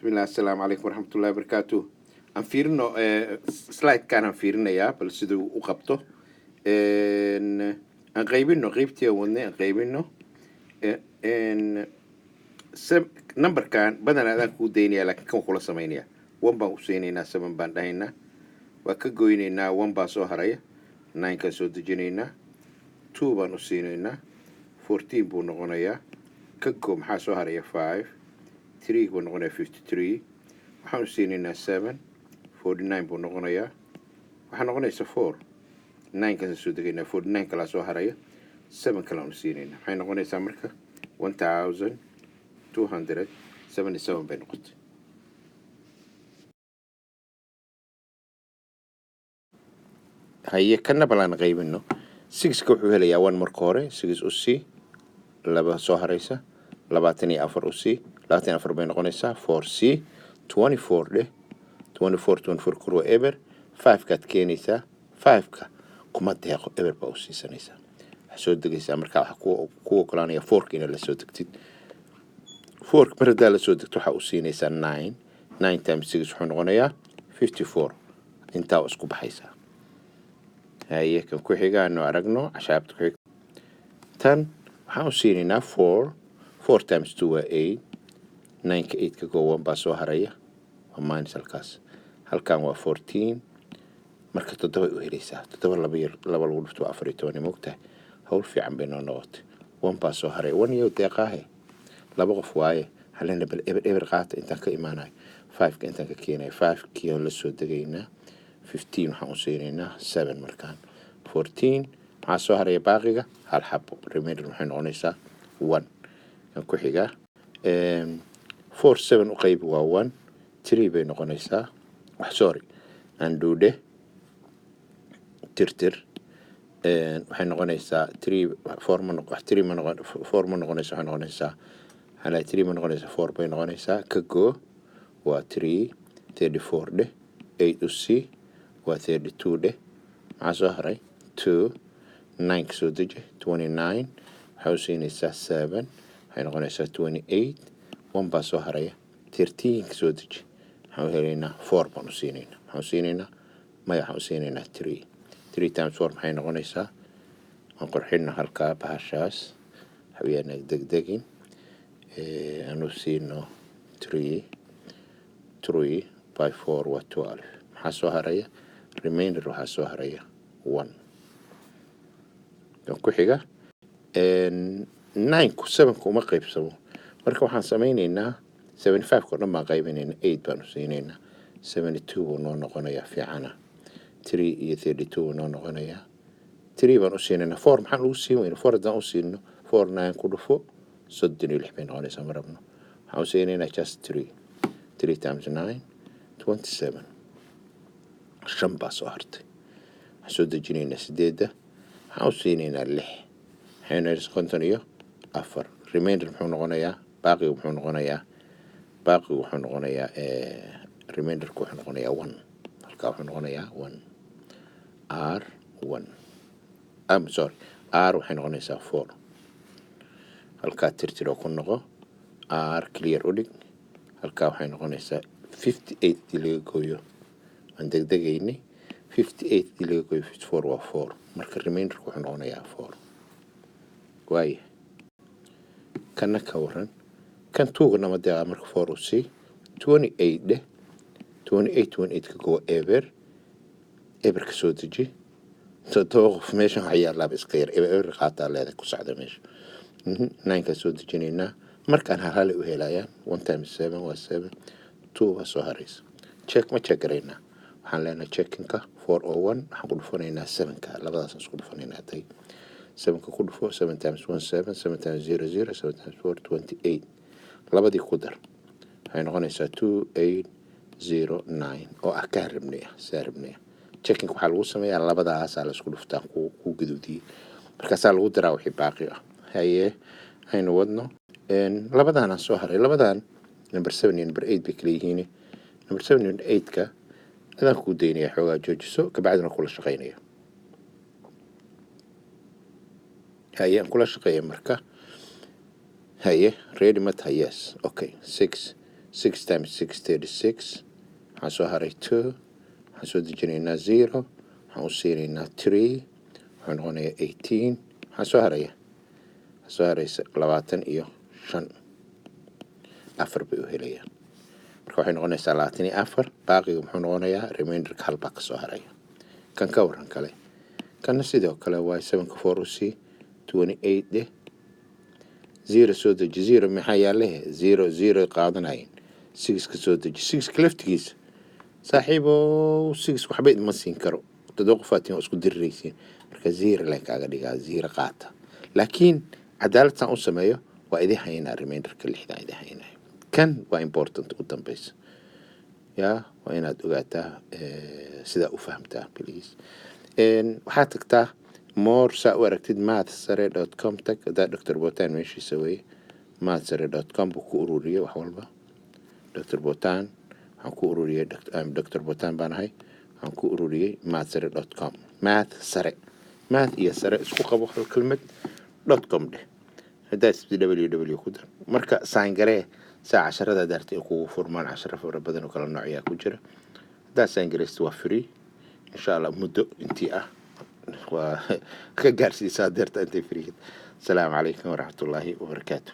بسم الله السلام عليكم ورحمة الله وبركاته. أن فيرنو سلايد كان أن فيرنا يا بل سيدو وقبته أن غيبينو غيبتي وني غيبينو أن نمبر كان بدنا هذا كودينيا لكن كم خلاص سمينيا وانبا وسينينا سمن باندهينا وكجوينينا وانبا سوهريا 9 كسودجينينا 2 بانوسينينا 14 بونغونيا كجو محا سوهريا 5 3 بونغونيا 53 waxaan siinayna 7 49 buu noqonayaa waxaan noqonaysa 4 9 ka soo degayna 49 kala soo haraya 7 kala aan siinayna waxay noqonaysaa marka 1277 bay noqotay haye kana balan qaybino 6 ka wuxuu helayaa 1 marka hore 6 u sii laba soo haraysa 24 u sii 24 bay noqonaysaa 4c 24 de 24 kuro eber 5 kaad keenaysaa 5 ka kuma deeqo eber baa u siisanaysaa waxa soo degaysaa marka waxa ku ogolaanaya 4 ka in la soo degtid 4 marada la soo degto waxa u siinaysaa 9 9 times 6 wuxuu noqonayaa 54 inta isku baxaysaa haye kan ku xigaano aragno cashaabta ku xig tan waxa u siinaynaa 4 times 2 waa 8 9 ka 8 ka goowan baa soo haraya minus halkan waa 14 marka 7 u helaysaa 7 laba lagu dhufto 14 moogtahay hawl fiican bay noo noqotay 1 baa soo haray 1 iyo deeqaahe laba qof waaye halina bal eber qaata intaan ka imaanay 5 ka intaan ka keenay 5 kiyo la soo degaynaa 15 waxaan u siinaynaa 7 markaan 14 maxaa soo haraya baaqiga hal xabo remainder waxay noqonaysaa 1 kan ku xiga 4 7 u qayb waa 1 3 bay noqonaysaa sorry andude tirtir waxay noqonaysaa 3 4 ma noqon 3 ma noqon 4 ma noqonaysaa waxay noqonaysaa hala 3 ma noqonaysaa 4 bay noqonaysaa ka go waa 3 34 de 8 u sii waa 32 de maxaa soo haray 2 9 ka soo deji 29 waxay u siinaysaa 7 waxay noqonaysaa 28 1 baa soo haraya 13 ka soo deji waxaan helaynaa 4 baan u siinaynaa waxaan u siinaynaa maya waxaan u siinaynaa 3 3 times 4 maxay noqonaysaa aan qurxinno halkaa bahashaas haweena degdegin aanu siino 3 by 4 waa 12 maxaa soo haraya remainder waxaa soo haraya 1 kan ku xiga 9 ku 7 kuma qaybsamo marka waxaan samaynaynaa 75 ko dhan baan qaybinaynaa 8 baan u siinaynaa 72 buu noo noqonayaa fiicana 3 iyo 32 buu noo noqonayaa 3 baan u siinaynaa 4 maxaan ugu siin weynaa 4 haddaan u siino 4 9 ku dhufo 36 bay noqonaysaa ma rabno waxaan u siinaynaa just 3 times 9 27 5 baa soo hartay waxaan soo dejinaynaa 8 waxaan u siinaynaa 6 waxayna konton iyo 4 remainder muxuu noqonayaa baaqigu wuxuu noqonayaa reminderku wuxuu noqonayaa 1 halkaa wuxuu noqonayaa 1 r 1 sorry r waxay noqonaysaa 4 halkaa tirtiro ku noqo r clear u dhig halkaa waxay noqonaysaa 58 dii laga gooyo aan degdegaynay 58 dii laga gooyo 54 waa 4 marka reminderku wuxuu noqonayaa 4 waaye kana ka waran kan tuugna ma deeqa marka 4 u sii 28 de 28 ka go eber ka soo deji qof meeshan waxaa yaallaa iska yar eber qaataa leedahay ku socda meesha 9 ka soo dejinaynaa markaan hal u helayaan 1 times 7 waa 7 2 waa soo haraysa check ma garaynaa waxaan leenahay checkinka 401 waxaan ku dhufanaynaa 7 ka labadaas isku dhufanaynaa tay 7 ka ku dhufo 7 times 1 7 7 times 0 0 7 times 4 28 labadii ku dar waxay noqonaysaa 2809 oo ah ka rabnaya checking waxaa lagu sameeyaa labadaas la isku dhuftaa ku guduudiyay markaasaa lagu daraa wixii baaqi ah haye aynu wadno labadaan soo haray labadan number 7 iyo number 8 bay kala yihiin number 7 iyo 8 ka adaan ku daynaya xoogaa joojiso kabacdina kula shaqaynaya haye kula shaqeeya marka haye ready mata yes okay 6 6 times 6 36 waxaan soo haray 2 waxaan soo dejinaynaa 0 waxaan u siinaynaa 3 wuxuu noqonayaa 18 waxaa soo haraysa 25 afar bay u helayaan marka waxay noqonaysaa 24 baaqiga muxuu noqonayaa reminderka hal baa ka soo haraya kan ka waran kale kana sidoo kale waa 7 4 u sii 28 dheh 0 soo deji 0 maxaa yaale 0 qaadanayn 6 ka soo deji 6 ka laftigiisa saaxiibo 6 waxba idma siin karo toddoba qofaatiin isku diriraysiin marka 0 leen kaaga dhigaa 0 qaata laakiin cadaalad saan u sameeyo waa idin haynaa reminderka 6 idin haynaa kan waa important u dambaysa yaa waa inaad ogaataa sida u fahamtaa please waxaad tagtaa more saa u aragtid mathsare.com tag hadaa Dr. Botan meeshiisa weye mathsare.com buu ku ururiyey wax walba Dr. Botan waxaan ku ururiyey Dr. Botan baan ahay waxaan ku ururiyey mathsare.com mathsare math iyo sare isku qabo hal kelmad .com dheh haddaad www ku dar marka saangaree saa casharada daartay kugu furmaan casharo fara badan oo kala noocyaa ku jira haddaad saangareysto waa free insha allah muddo intii ah waa ka gaarsiisaa deerta intay free. Asalaamu calaykum waraxmatullaahi wabarakaatu.